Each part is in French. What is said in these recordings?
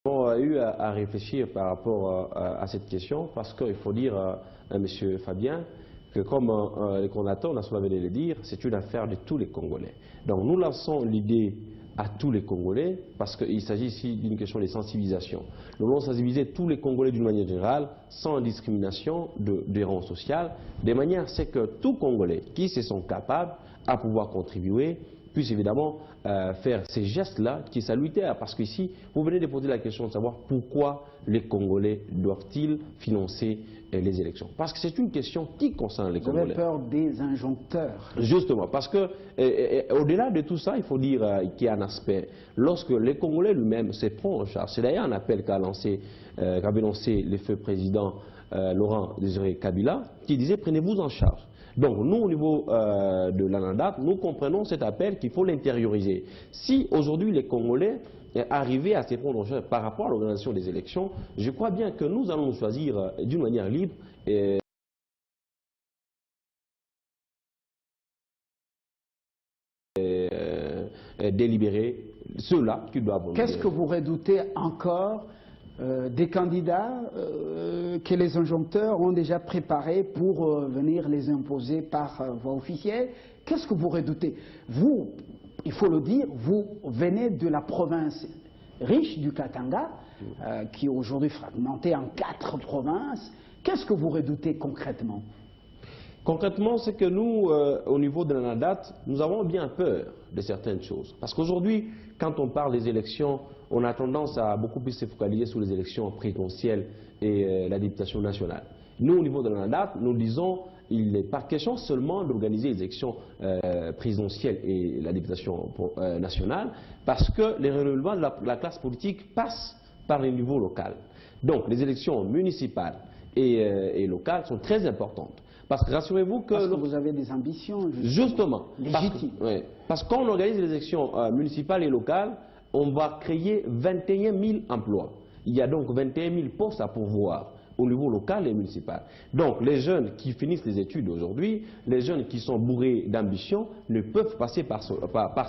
On a eu à réfléchir par rapport à cette question parce qu'il faut dire à M. Fabien que comme les coordinateurs nationaux venaient de le dire, c'est une affaire de tous les Congolais. Donc nous lançons l'idée à tous les Congolais parce qu'il s'agit ici d'une question de sensibilisation. Nous voulons sensibiliser tous les Congolais d'une manière générale, sans discrimination de rang social, de manière à ce que tout Congolais qui se sont capables à pouvoir contribuer puisse évidemment faire ces gestes-là qui est salutaire. Parce qu'ici, vous venez de poser la question de savoir pourquoi les Congolais doivent-ils financer les élections. Parce que c'est une question qui concerne les Congolais. Vous avez peur des injoncteurs. Justement, parce que au-delà de tout ça, il faut dire qu'il y a un aspect. Lorsque les Congolais lui-même se prennent en charge, c'est d'ailleurs un appel qu'avait lancé le feu président Laurent Désiré Kabila, qui disait prenez-vous en charge. Donc nous, au niveau de l'ANADAC, nous comprenons cet appel qu'il faut l'intérioriser. Si aujourd'hui les Congolais arrivaient à se prendre en charge par rapport à l'organisation des élections, je crois bien que nous allons choisir d'une manière libre délibérer ceux-là qui doivent... Qu'est-ce que vous redoutez encore des candidats que les injoncteurs ont déjà préparés pour venir les imposer par voie officielle? Qu'est-ce que vous redoutez? Vous, il faut le dire, vous venez de la province riche du Katanga, qui est aujourd'hui fragmentée en 4 provinces. Qu'est-ce que vous redoutez concrètement? Concrètement, c'est que nous, au niveau de l'ANADAT, nous avons bien peur de certaines choses. Parce qu'aujourd'hui, quand on parle des élections, on a tendance à beaucoup plus se focaliser sur les élections présidentielles et la députation nationale. Nous, au niveau de l'ANADAT, nous disons il n'est pas question seulement d'organiser les élections présidentielles et la députation nationale, parce que les relèvements de la classe politique passent par les niveaux locaux. Donc, les élections municipales et locales sont très importantes. Parce que rassurez-vous que... Parce que vous avez des ambitions, justement. Légitimes. Parce que quand on organise les élections municipales et locales, on va créer 21 000 emplois. Il y a donc 21 000 postes à pourvoir au niveau local et municipal. Donc les jeunes qui finissent les études aujourd'hui, les jeunes qui sont bourrés d'ambition, ne peuvent passer par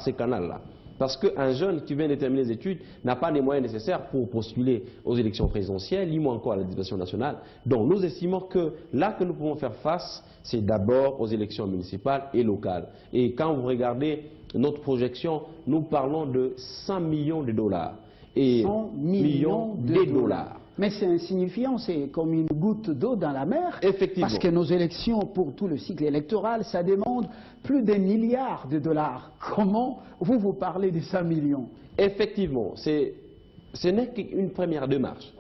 ces canaux-là. Parce qu'un jeune qui vient de terminer les études n'a pas les moyens nécessaires pour postuler aux élections présidentielles, ni moins encore à la députation nationale. Donc nous estimons que là que nous pouvons faire face, c'est d'abord aux élections municipales et locales. Et quand vous regardez notre projection, nous parlons de 100 millions de dollars. Et 100 millions de dollars. Mais c'est insignifiant, c'est comme une goutte d'eau dans la mer. Effectivement. Parce que nos élections, pour tout le cycle électoral, ça demande plus d'un milliard de dollars. Comment vous parlez de 100 millions? Effectivement, ce n'est qu'une première démarche.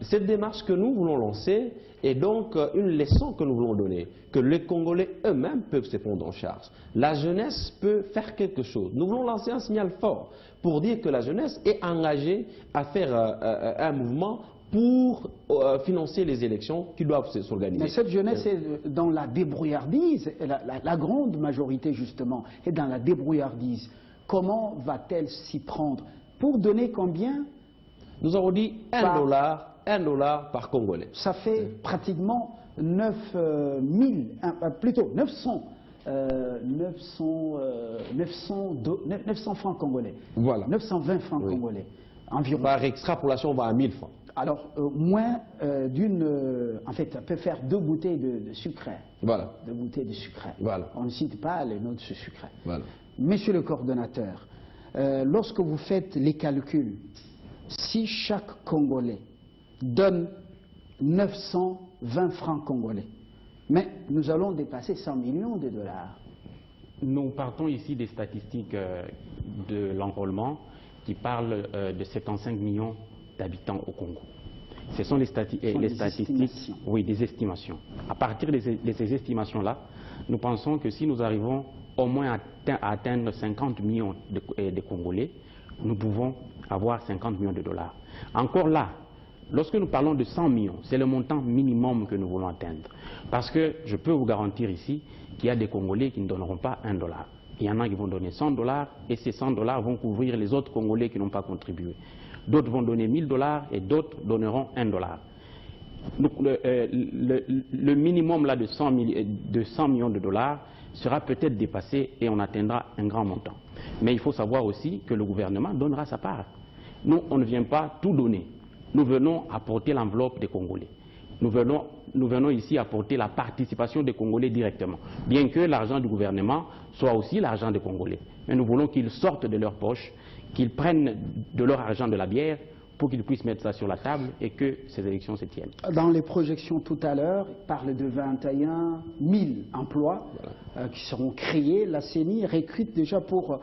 Cette démarche que nous voulons lancer est donc une leçon que nous voulons donner, que les Congolais eux-mêmes peuvent se prendre en charge. La jeunesse peut faire quelque chose. Nous voulons lancer un signal fort pour dire que la jeunesse est engagée à faire un mouvement pour financer les élections qui doivent s'organiser. Mais cette jeunesse est dans la débrouillardise, la grande majorité justement est dans la débrouillardise. Comment va-t-elle s'y prendre? Pour donner combien? Nous avons dit $1 par Congolais. Ça fait pratiquement 900 francs congolais. Voilà. 920 francs congolais environ. Par extrapolation, on va à 1000 francs. Alors, moins d'une... en fait, ça peut faire 2 bouteilles de sucre. Voilà. 2 bouteilles de sucre. Voilà. On ne cite pas les noms de ce sucre. Voilà. Monsieur le coordonnateur, lorsque vous faites les calculs, si chaque Congolais donne 920 francs congolais, mais nous allons dépasser 100 millions de dollars. Nous partons ici des statistiques de l'enrôlement qui parlent de 75 millions d'habitants au Congo. Ce sont les statistiques, oui, des estimations. À partir de ces estimations-là, nous pensons que si nous arrivons au moins à atteindre 50 millions de Congolais, nous pouvons avoir 50 millions de dollars. Encore là, lorsque nous parlons de 100 millions, c'est le montant minimum que nous voulons atteindre. Parce que je peux vous garantir ici qu'il y a des Congolais qui ne donneront pas $1. Il y en a qui vont donner $100 et ces $100 vont couvrir les autres Congolais qui n'ont pas contribué. D'autres vont donner $1000 et d'autres donneront $1. Donc, le minimum là de 100 millions de dollars sera peut-être dépassé et on atteindra un grand montant. Mais il faut savoir aussi que le gouvernement donnera sa part. Nous, on ne vient pas tout donner. Nous venons apporter l'enveloppe des Congolais. Nous venons ici apporter la participation des Congolais directement. Bien que l'argent du gouvernement soit aussi l'argent des Congolais. Mais nous voulons qu'ils sortent de leur poche, qu'ils prennent de leur argent de la bière pour qu'ils puissent mettre ça sur la table et que ces élections se tiennent. Dans les projections tout à l'heure, il parle de 21 000 emplois qui seront créés. La CENI recrute déjà pour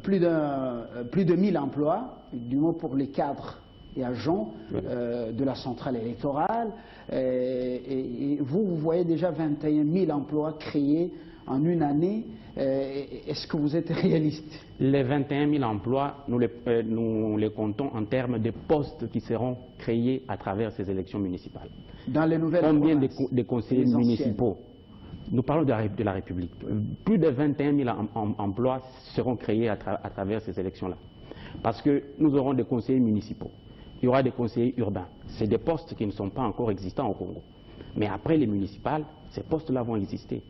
plus de 1000 emplois, du moins pour les cadres et agents de la centrale électorale. Et vous voyez déjà 21 000 emplois créés en une année. Est-ce que vous êtes réaliste? Les 21 000 emplois, nous les comptons en termes de postes qui seront créés à travers ces élections municipales. Dans les nouvelles Combien de conseillers municipaux? Nous parlons de la République. Plus de 21 000 emplois seront créés à travers ces élections-là. Parce que nous aurons des conseillers municipaux. Il y aura des conseillers urbains. C'est des postes qui ne sont pas encore existants au Congo. Mais après les municipales, ces postes-là vont exister.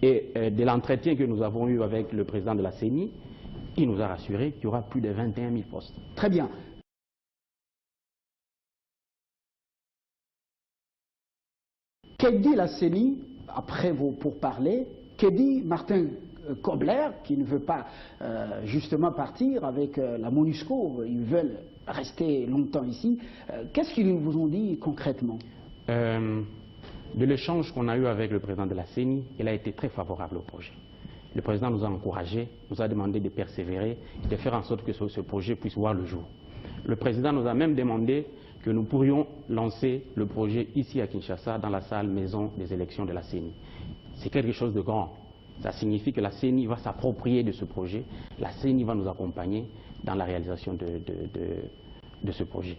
Et de l'entretien que nous avons eu avec le président de la CENI, il nous a rassuré qu'il y aura plus de 21 000 postes. Très bien. Que dit la CENI, après vos pourparlers, que dit Martin Kobler, qui ne veut pas justement partir avec la MONUSCO, ils veulent rester longtemps ici. Qu'est-ce qu'ils vous ont dit concrètement? De l'échange qu'on a eu avec le président de la CENI, il a été très favorable au projet. Le président nous a encouragés, nous a demandé de persévérer, de faire en sorte que ce projet puisse voir le jour. Le président nous a même demandé que nous pourrions lancer le projet ici à Kinshasa, dans la salle maison des élections de la CENI. C'est quelque chose de grand. Ça signifie que la CENI va s'approprier de ce projet, la CENI va nous accompagner dans la réalisation de ce projet.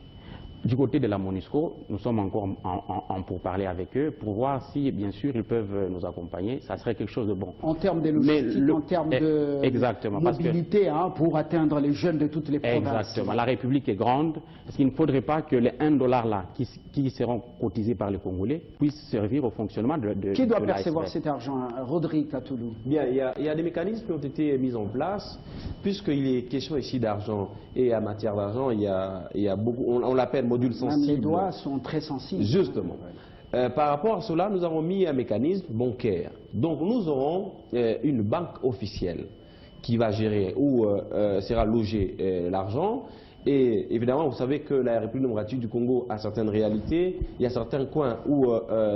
Du côté de la MONUSCO, nous sommes encore en pourparlers avec eux pour voir si, bien sûr, ils peuvent nous accompagner. Ça serait quelque chose de bon. En termes de logistique, en termes de mobilité, pour atteindre les jeunes de toutes les provinces. Exactement. La République est grande. Est-ce qu'il ne faudrait pas que les 1 $ là, qui seront cotisés par les Congolais, puissent servir au fonctionnement de Qui doit percevoir cet argent? Rodrigue Katoulou. Bien, il y a des mécanismes qui ont été mis en place, puisqu'il est question ici d'argent. Et en matière d'argent, il y a beaucoup, on l'appelle module sensible. Même les doigts sont très sensibles. Justement. Par rapport à cela, nous avons mis un mécanisme bancaire. Donc nous aurons une banque officielle qui va gérer où sera logé l'argent. Et évidemment, vous savez que la République démocratique du Congo a certaines réalités. Il y a certains coins où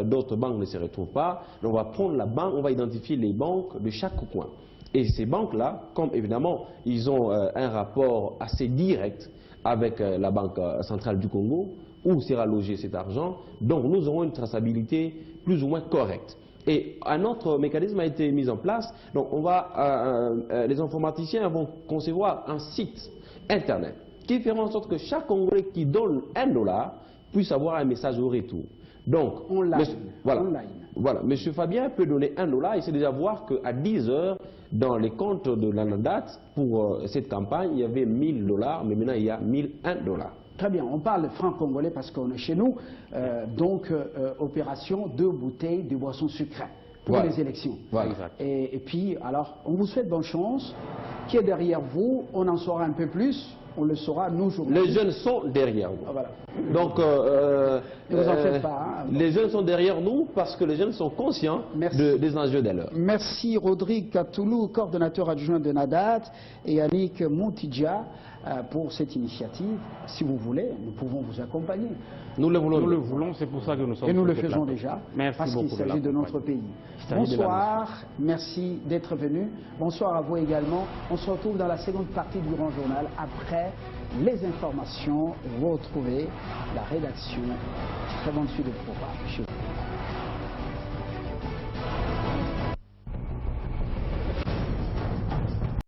d'autres banques ne se retrouvent pas. Donc on va prendre la banque, on va identifier les banques de chaque coin. Et ces banques-là, comme évidemment, ils ont un rapport assez direct avec la Banque centrale du Congo, où sera logé cet argent, donc nous aurons une traçabilité plus ou moins correcte. Et un autre mécanisme a été mis en place, donc les informaticiens vont concevoir un site internet qui fera en sorte que chaque Congolais qui donne 1 $ puisse avoir un message au retour. Donc, voilà, M. Fabien peut donner 1 $ et c'est déjà voir qu'à 10 heures, dans les comptes de la date, pour cette campagne, il y avait 1 000 $, mais maintenant il y a 1 001 $. Très bien, on parle de francs congolais parce qu'on est chez nous, donc opération 2 bouteilles de boissons sucrées pour les élections. Voilà. Et puis, alors, on vous souhaite bonne chance. Qui est derrière vous? On en saura un peu plus. On le saura, nous, journalistes. Les jeunes sont derrière nous. Voilà. Donc, ne vous en faites pas. Les jeunes sont derrière nous parce que les jeunes sont conscients des enjeux de l'heure. Merci Rodrigue Katoulou, coordonnateur adjoint de Nadat, et Yannick Moutidja pour cette initiative. Si vous voulez, nous pouvons vous accompagner. Nous le voulons, c'est pour ça que nous sommes. Et nous le faisons déjà, parce qu'il s'agit de notre pays. Bonsoir, merci d'être venu. Bonsoir à vous également. On se retrouve dans la seconde partie du Grand Journal après les informations. Vous retrouvez la rédaction. Très bonne suite de programme chez vous.